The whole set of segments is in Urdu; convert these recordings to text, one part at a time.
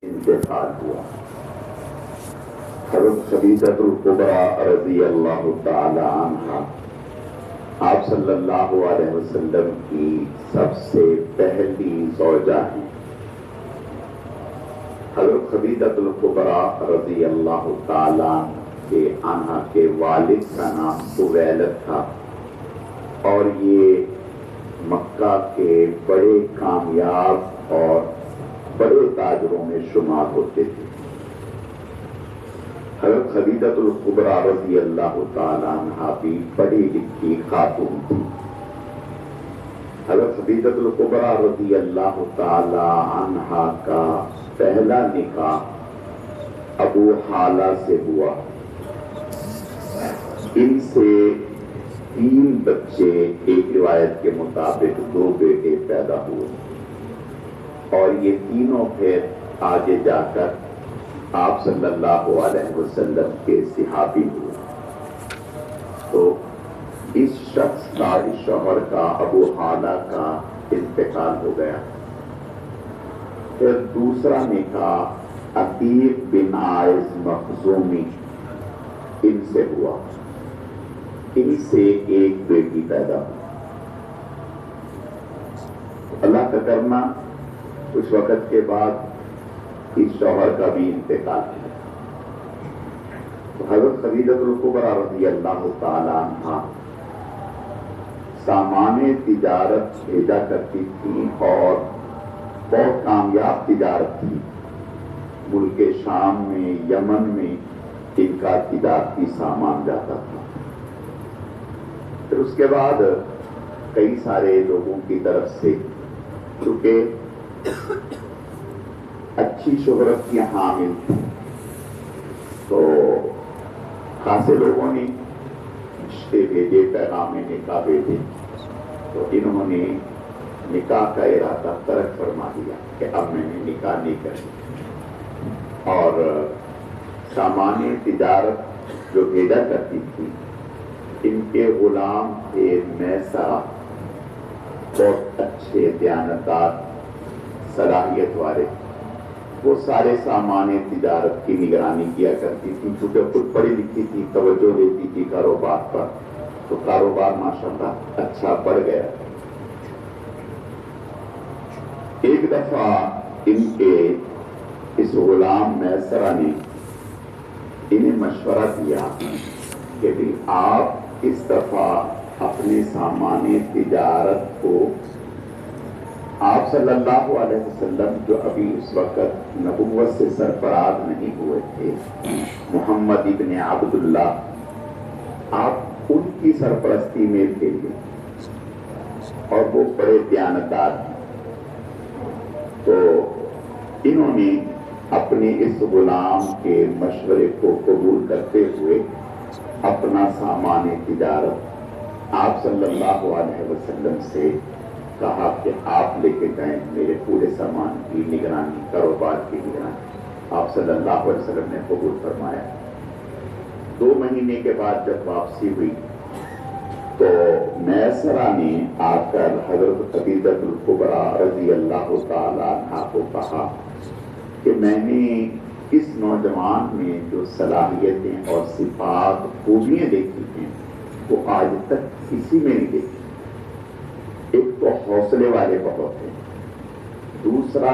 انتقال ہوا۔ حضرت خدیجہ الکبریٰ رضی اللہ تعالی عنہا آپ صلی اللہ علیہ وسلم کی سب سے پہلی زوجہ ہیں۔ حضرت خدیجہ الکبریٰ رضی اللہ تعالی عنہا کے والد کا نام خویلد تھا اور یہ مکہ کے بڑے کامیاب اور بڑے تاجروں میں شمار ہوتے تھے۔ حضرت خدیجہ الکبریٰ رضی اللہ تعالی عنہا بھی پڑھی لکھی خاتون تھی۔ حضرت خدیجہ الکبریٰ رضی اللہ تعالی عنہا کا پہلا نکاح ابو حالہ سے ہوا۔ ان سے 3 بچے، ایک روایت کے مطابق 2 بیٹے پیدا ہوئے اور یہ تینوں پھر آگے جا کر آپ صلی اللہ علیہ وسلم کے صحابی ہوئے۔ تو اس شخص کا، اس شوہر کا، ابو حالہ کا انتقال ہو گیا۔ پھر دوسرا نکاح عتیق بن عائض مخزومی ان سے ہوا۔ ان سے ایک بیٹی پیدا ہوئی۔ اللہ کا کرنا کچھ وقت کے بعد اس شوہر کا بھی انتقال ہے۔ تو حضرت خدیجہ الکبریٰ رضی اللہ تعالی عنہا سامان تجارت بھیجا کرتی تھی اور بہت کامیاب تجارت تھی۔ ملک شام میں، یمن میں ان کا تجارتی سامان جاتا تھا۔ پھر اس کے بعد کئی سارے لوگوں کی طرف سے، چونکہ اچھی شہرت کی حامل تھی، تو خاصے لوگوں نے رشتے بھیجے، پیغام نکاح بھیجے، تو انہوں نے نکاح کا ارادہ ترک فرما دیا کہ اب میں نے نکاح نہیں کرنا۔ اور سامان تجارت جو بھیجا کرتی تھی، ان کے غلام تھے میسرہ، بہت اچھے، دیانتدار، صلاحیت والے۔ وہ سارے سامان تجارت کی نگرانی کیا کرتی تھی، چونکہ خود پڑھی لکھی تھی، توجہ دیتی تھی کاروبار پر، تو کاروبار ماشاءاللہ اچھا بڑھ گیا۔ ایک دفعہ ان کے اس غلام میسرہ نے انہیں مشورہ دیا کہ بھی آپ اس دفعہ اپنے سامان تجارت کو آپ صلی اللہ علیہ وسلم، جو ابھی اس وقت نبوت سے سرفراز نہیں ہوئے تھے، محمد ابن عبداللہ، آپ ان کی سرپرستی میں بھیجیں، اور وہ بڑے دیانتدار ہیں۔ تو انہوں نے اپنے اس غلام کے مشورے کو قبول کرتے ہوئے اپنا سامان تجارت آپ صلی اللہ علیہ وسلم سے کہا کہ آپ لے کے جائیں، میرے پورے سامان کی نگرانی، کاروبار کی نگرانی۔ آپ صلی اللہ علیہ وسلم نے قبول فرمایا۔ 2 مہینے کے بعد جب واپسی ہوئی تو میسرہ نے آ کر حضرت خدیجہ الکبریٰ رضی اللہ تعالی عنہا کو کہا کہ میں نے اس نوجوان میں جو صلاحیتیں اور صفات، خوبیاں دیکھی ہیں، وہ آج تک کسی میں نہیں دیکھی۔ ایک تو حوصلے والے بہت ہیں، دوسرا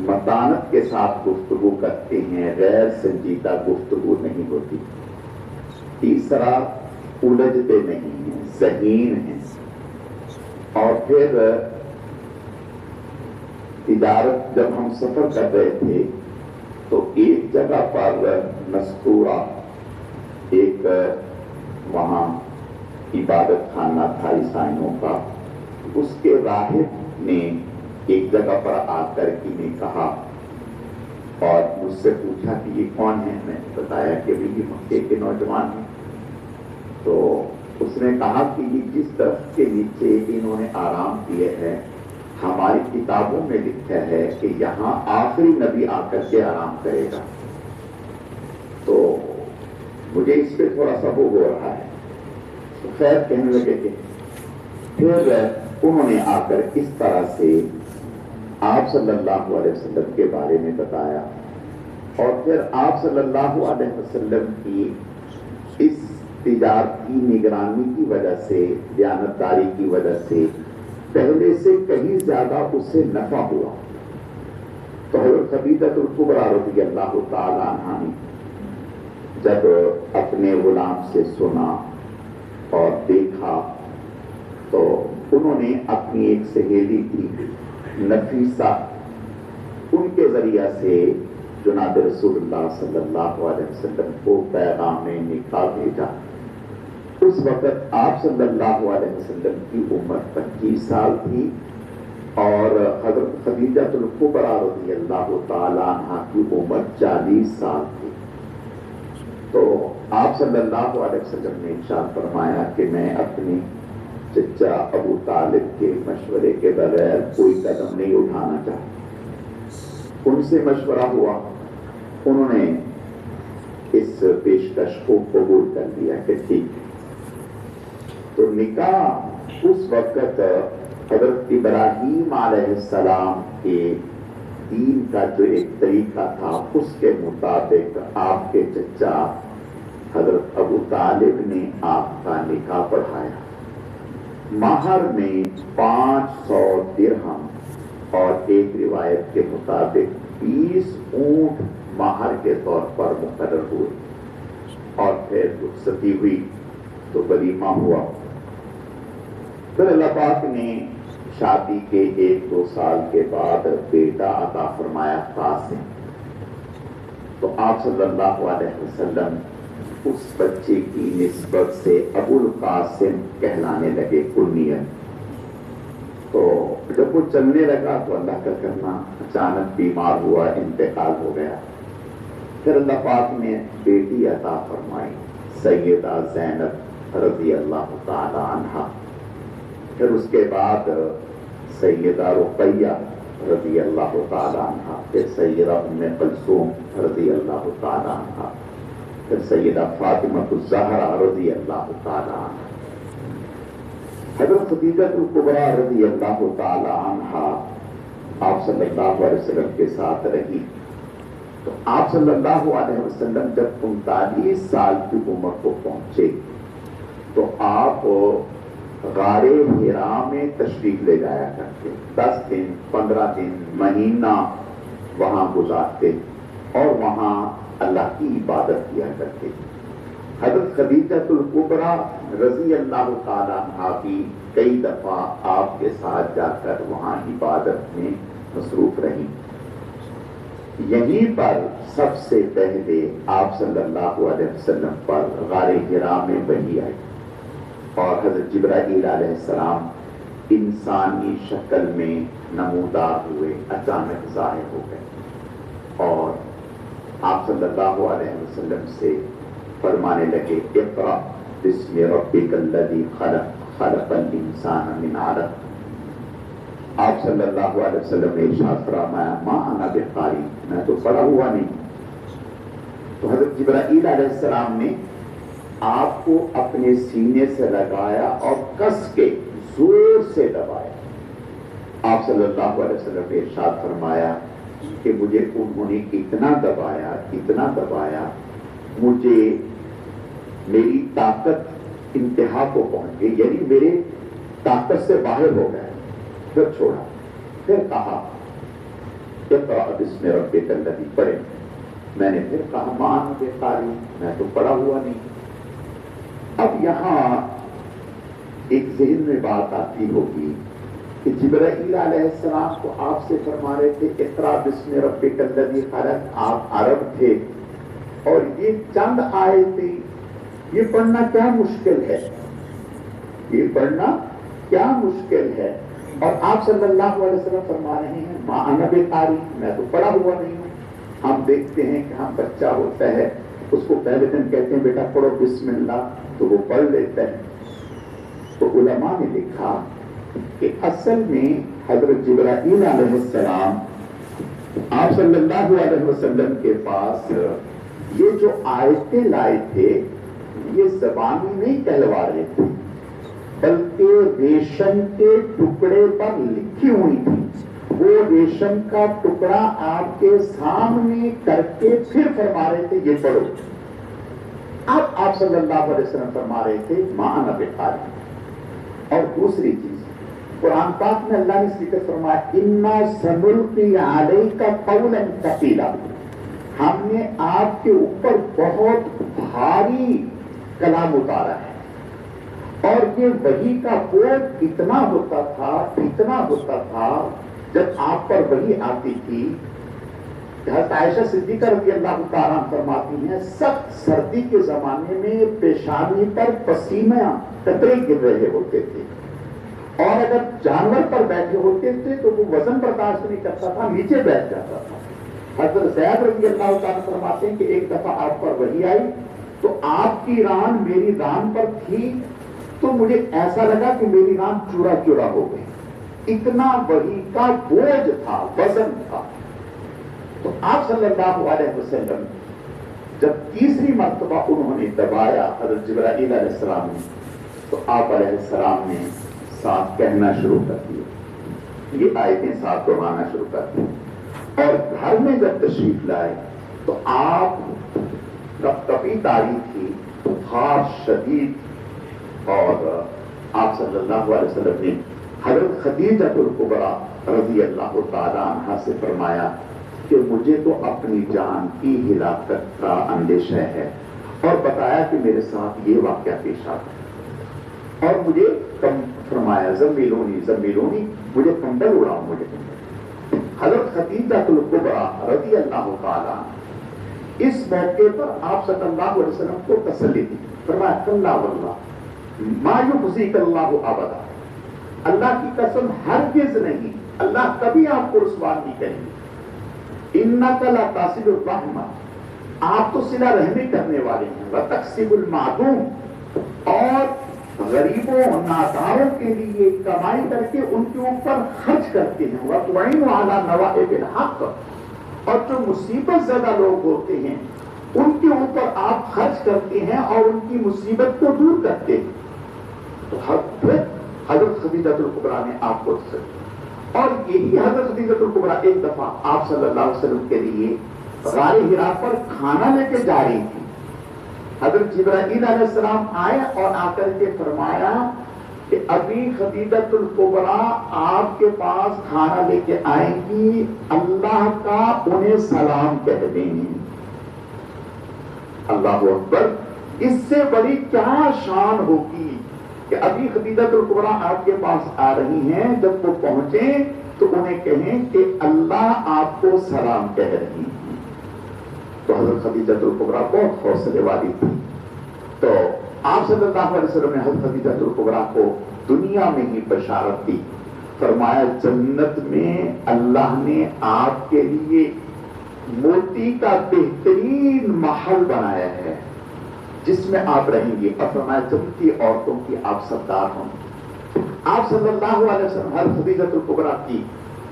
متانت کے ساتھ گفتگو کرتے ہیں، غیر سنجیدہ گفتگو نہیں ہوتی، تیسرا الجھتے نہیں ہیں، ذہین ہیں۔ اور پھر تجارت جب ہم سفر کر رہے تھے تو ایک جگہ پر نستورہ، ایک وہاں عبادت خانہ تھا عیسائیوں کا، اس کے راہب نے ایک جگہ پر آ کر انہیں کہا اور مجھ سے پوچھا کہ یہ کون ہے۔ میں نے بتایا کہ یہ مکے کے نوجوان ہیں۔ تو اس نے کہا کہ یہ جس درخت کے نیچے انہوں نے آرام کیے ہیں، ہماری کتابوں میں لکھا ہے کہ یہاں آخری نبی آ کر کے آرام کرے گا۔ تو مجھے اس پہ تھوڑا سا وہ ہو رہا ہے۔ تو خیر کہنے لگے کہ پھر انہوں نے آ کر اس طرح سے آپ صلی اللہ علیہ وسلم کے بارے میں بتایا، اور پھر آپ صلی اللہ علیہ وسلم کی اس تجارتی نگرانی کی وجہ سے، دیانتداری کی وجہ سے پہلے سے کہیں زیادہ اس سے نفع ہوا۔ تو حضرت خدیجہ الکبریٰ رضی اللہ تعالی عنہا نے جب اپنے غلام سے سنا اور دیکھا تو انہوں نے اپنی ایک سہیلی تھی نفیسہ، ان کے ذریعہ سے جناب رسول اللہ صلی اللہ علیہ وسلم کو پیغام نکاح بھیجا۔ اس وقت آپ صلی اللہ علیہ وسلم کی عمر 25 سال تھی اور حضرت خدیجہ الکبریٰ رضی اللہ تعالی عنہا کی عمر 40 سال تھی۔ تو آپ صلی اللہ علیہ وسلم نے ارشاد فرمایا کہ میں اپنے چچا ابو طالب کے مشورے کے بغیر کوئی قدم نہیں اٹھانا چاہتا۔ ان سے مشورہ ہوا، انہوں نے اس پیشکش کو قبول کر لیا کہ ٹھیک ہے۔ تو نکاح اس وقت حضرت ابراہیم علیہ السلام کے دین کا جو ایک طریقہ تھا اس کے مطابق آپ کے چچا حضرت ابو طالب نے آپ کا نکاح پڑھایا۔ مہر میں 500 درہم اور ایک روایت کے مطابق 20 اونٹ مہر کے طور پر مقرر ہوئے، اور پھر رخصتی ہوئی تو ولیمہ ہوا۔ پھر اللہ پاک نے شادی کے 1-2 سال کے بعد بیٹا عطا فرمایا قاسم۔ تو آپ صلی اللہ علیہ وسلم اس بچے کی نسبت سے ابو القاسم کہلانے لگے کنیت۔ تو جب وہ چلنے لگا تو اللہ کا کرنا اچانک بیمار ہوا، انتقال ہو گیا۔ پھر اللہ پاک نے بیٹی عطا فرمائی سیدہ زینب رضی اللہ تعالی عنہا۔ پھر اس کے بعد سیدہ رقیہ رضی اللہ تعالی عنہا، پھر سیدہ ام کلثوم رضی اللہ تعالی عنہا، پھر سیدہ فاطمہ الزہرا رضی اللہ تعالی عنہا۔ حضرت خدیجہ الکبریٰ رضی اللہ تعالی عنہا آپ صلی اللہ علیہ وسلم کے ساتھ رہی۔ تو آپ صلی اللہ علیہ وسلم جب 39 سال کی عمر کو پہنچے تو آپ غار حرا میں تشریف لے جایا کرتے، 10 دن 15 دن مہینہ وہاں گزارتے اور وہاں اللہ کی عبادت کیا کرتے۔ حضرت خدیجہ الکبریٰ رضی اللہ تعالی عنہا بھی کئی دفعہ آپ کے ساتھ جا کر وہاں عبادت میں مصروف رہی۔ یہیں پر سب سے پہلے آپ صلی اللہ علیہ وسلم پر غار حرا میں وحی آئی، اور حضرت جبرائیل علیہ السلام انسانی شکل میں نمودار ہوئے، اچانک ظاہر ہو گئے، اور آپ صلی اللہ علیہ وسلم سے فرمانے لگے اقرأ بسم ربک الذی خلق خلق الانسان من علق۔ آپ صلی اللہ علیہ وسلم نے ارشاد فرمایا ما انا بقاری، میں تو پڑھا ہوا نہیں۔ تو حضرت جبرائیل علیہ السلام نے آپ کو اپنے سینے سے لگایا اور کس کے زور سے دبایا۔ آپ صلی اللہ علیہ وسلم نے ارشاد فرمایا کہ مجھے انہوں نے اتنا دبایا مجھے میری طاقت انتہا کو پہنچ گئی، یعنی میرے طاقت سے باہر ہو گئے۔ پھر چھوڑا، پھر کہا اقرأ بسم ربک الذی، پڑھے۔ میں نے پھر کہا ما انا بقاری، میں تو پڑھا ہوا نہیں۔ اب یہاں ایک ذہن میں بات آتی ہوگی کہ جبرائیل علیہ السلام کو آپ سے فرما رہے تھے اقرأ بسم ربک الذی خلق، آپ عرب تھے اور یہ چند آیتیں یہ پڑھنا کیا مشکل ہے، یہ پڑھنا کیا مشکل ہے، اور آپ صلی اللہ علیہ وسلم فرما رہے ہیں ما انا بقاری، میں تو پڑھا ہوا نہیں ہوں۔ ہم دیکھتے ہیں کہ ہم بچہ ہوتا ہے اس کو پہلے دن کہتے ہیں بیٹا پڑھو بسم اللہ، تو وہ پڑھ لیتا ہے۔ تو علماء نے لکھا کہ اصل میں حضرت جبرائیل علیہ السلام آپ صلی اللہ علیہ وسلم کے پاس یہ جو آیتیں لائے تھے یہ زبانی نہیں کہلوا رہے تھے، بلکہ ریشم کے ٹکڑے پر لکھی ہوئی تھی، وہ ریشم کا ٹکڑا آپ کے سامنے کر کے پھر فرما رہے تھے یہ پڑھو. اب آپ صلی اللہ علیہ وسلم فرما رہے تھے ما انا بقاری. اور دوسری چیز قرآن پاک میں اللہ نے ذکر فرمایا انا سنلقی علیک قولا ثقیلا. ہم نے آپ کے اوپر بہت بھاری کلام اتارا ہے. اور یہ وحی کا بوجھ اتنا ہوتا تھا جب آپ پر وحی آتی تھی. حضرت عائشہ صدیقہ رضی اللہ تعالیٰ عنہ فرماتی ہیں سخت سردی کے زمانے میں پیشانی پر پسینہ قطرے گر رہے ہوتے تھے، اور اگر جانور پر بیٹھے ہوتے تھے تو وہ وزن برداشت نہیں کرتا تھا، نیچے بیٹھ جاتا تھا. حضرت زید رضی اللہ تعالیٰ فرماتے ہیں کہ ایک دفعہ آپ پر وحی آئی تو آپ کی ران میری ران پر تھی تو مجھے ایسا لگا کہ میری ران چورا چورا ہو گئی. اتنا وحی کا بوجھ تھا، وزن تھا. تو آپ صلی اللہ علیہ وسلم جب تیسری مرتبہ انہوں نے دبایا حضرت جبرائیل علیہ السلام نے، تو آپ علیہ السلام نے ساتھ کہنا شروع کر دیا، یہ آیتیں ساتھ دہرانا شروع کر دی. اور گھر میں جب تشریف لائے تو آپ کپی تاری تھی، بخار شدید، اور آپ صلی اللہ علیہ وسلم نے حضرت خدیجہ الکبریٰ رضی اللہ تعالی عنہا سے فرمایا کہ مجھے تو اپنی جان کی ہلاکت کا اندیشہ ہے، اور بتایا کہ میرے ساتھ یہ واقعہ پیش آتا. اور مجھے فرمایا زمیلونی مجھے کمبل اڑاؤ، مجھے کمبل. حضرت خدیجہ الکبریٰ رضی اللہ تعالیٰ اس موقع پر آپ صلی اللہ علیہ وسلم کو تسلی دی. فرمایا کلا واللہ ما یخزیک اللہ ابدا، اللہ کی قسم ہرگز نہیں، اللہ کبھی آپ کو رسوا نہیں کریں گے. انک لتصل الرحم، آپ تو صلہ رحمی کرنے والے ہیں. وتکسب المعدوم، اور غریبوں ناداروں کے لیے کمائی کر کے ان کے اوپر خرچ کرتے ہیں. وتعین علی نوائب الحق، اور جو مصیبت زدہ لوگ ہوتے ہیں ان کے اوپر آپ خرچ کرتے ہیں اور ان کی مصیبت کو دور کرتے ہیں. تو حضرت خدیجہ الکبریٰ نے آپ کو تسلی. اور یہی حضرت خدیجہ الکبریٰ ایک دفعہ آپ صلی اللہ علیہ وسلم کے لیے غار حرا پر کھانا لے کے جا رہی تھی. حضرت جبرائیل علیہ السلام آئے اور آ کر کے فرمایا کہ ابھی خدیجہ الکبریٰ آپ کے پاس کھانا لے کے آئیں گی، اللہ کا انہیں سلام کہہ دیں. اللہ اکبر، اس سے بڑی کیا شان ہوگی کہ ابھی خدیجہ الکبریٰ آپ کے پاس آ رہی ہیں، جب وہ پہنچیں تو انہیں کہیں کہ اللہ آپ کو سلام کہہ رہی ہیں. تو حضرت خدیجہ الکبریٰ بہت حوصلے والی تھی. تو آپ صلی اللہ علیہ وسلم نے حضرت خدیجہ الکبریٰ کو دنیا میں ہی بشارت دی. فرمایا جنت میں اللہ نے آپ کے لیے موتی کا بہترین محل بنایا ہے جس میں آپ رہیں گی. اور فرمایا جنتی عورتوں کی آپ سردار ہوں. آپ صلی اللہ علیہ وسلم حضرت خدیجہ الکبریٰ کی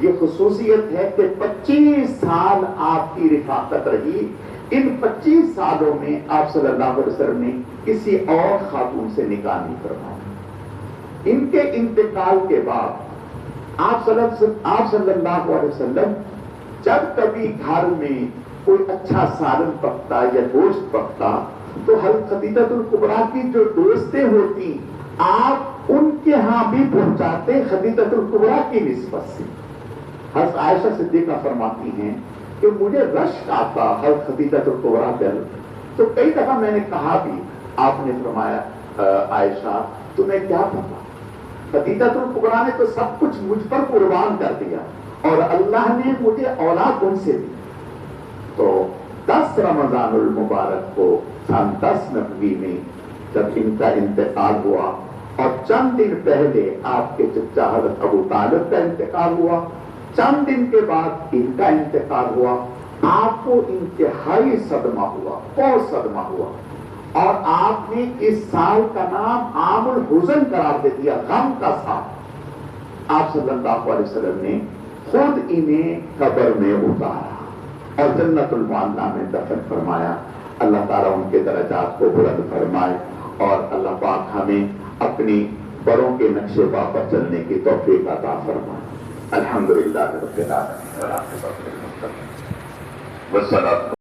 یہ خصوصیت ہے کہ 25 سال آپ کی رفاقت رہی. ان 25 سالوں میں آپ صلی اللہ علیہ وسلم نے کسی اور خاتون سے نکاح نہیں فرمایا. ان کے انتقال کے بعد آپ صلی اللہ علیہ وسلم جب کبھی گھر میں کوئی اچھا سالن پکتا یا گوشت پکتا تو حضرت خدیجہ الکبریٰ کی جو دوستیں ہوتی آپ ان کے ہاں بھی پہنچاتے خدیجہ الکبریٰ کی نسبت سے. حضرت عائشہ صدیقہ فرماتی ہیں کہ مجھے رشک آتا حضرت خدیجہ الکبریٰ پر. تو کئی دفعہ میں نے کہا بھی، آپ نے فرمایا عائشہ تمہیں کیا پتا، خدیجہ الکبریٰ نے تو سب کچھ مجھ پر قربان کر دیا اور اللہ نے مجھے اولاد ان سے دی. تو 10 رمضان المبارک کو سن 10 نبوی میں جب ان کا انتقال ہوا اور چند دن پہلے آپ کے چچا حضرت ابو طالب کا انتقال ہوا، چند دن کے بعد ان کا انتقال ہوا، آپ کو انتہائی صدمہ ہوا، بہت صدمہ ہوا. اور آپ نے اس سال کا نام عام الحزن قرار دے دیا، غم کا سال. آپ صلی اللہ علیہ وسلم نے خود انہیں قبر میں اتارا اور جنت المعلیٰ میں دفن فرمایا. اللہ تعالیٰ ان کے درجات کو بلند فرمائے اور اللہ پاک ہمیں اپنی بڑوں کے نقشے پا پر چلنے کی توفیق عطا فرمائے. الحمدللہ رب العالمین والعاقبۃ للمتقین والصلاۃ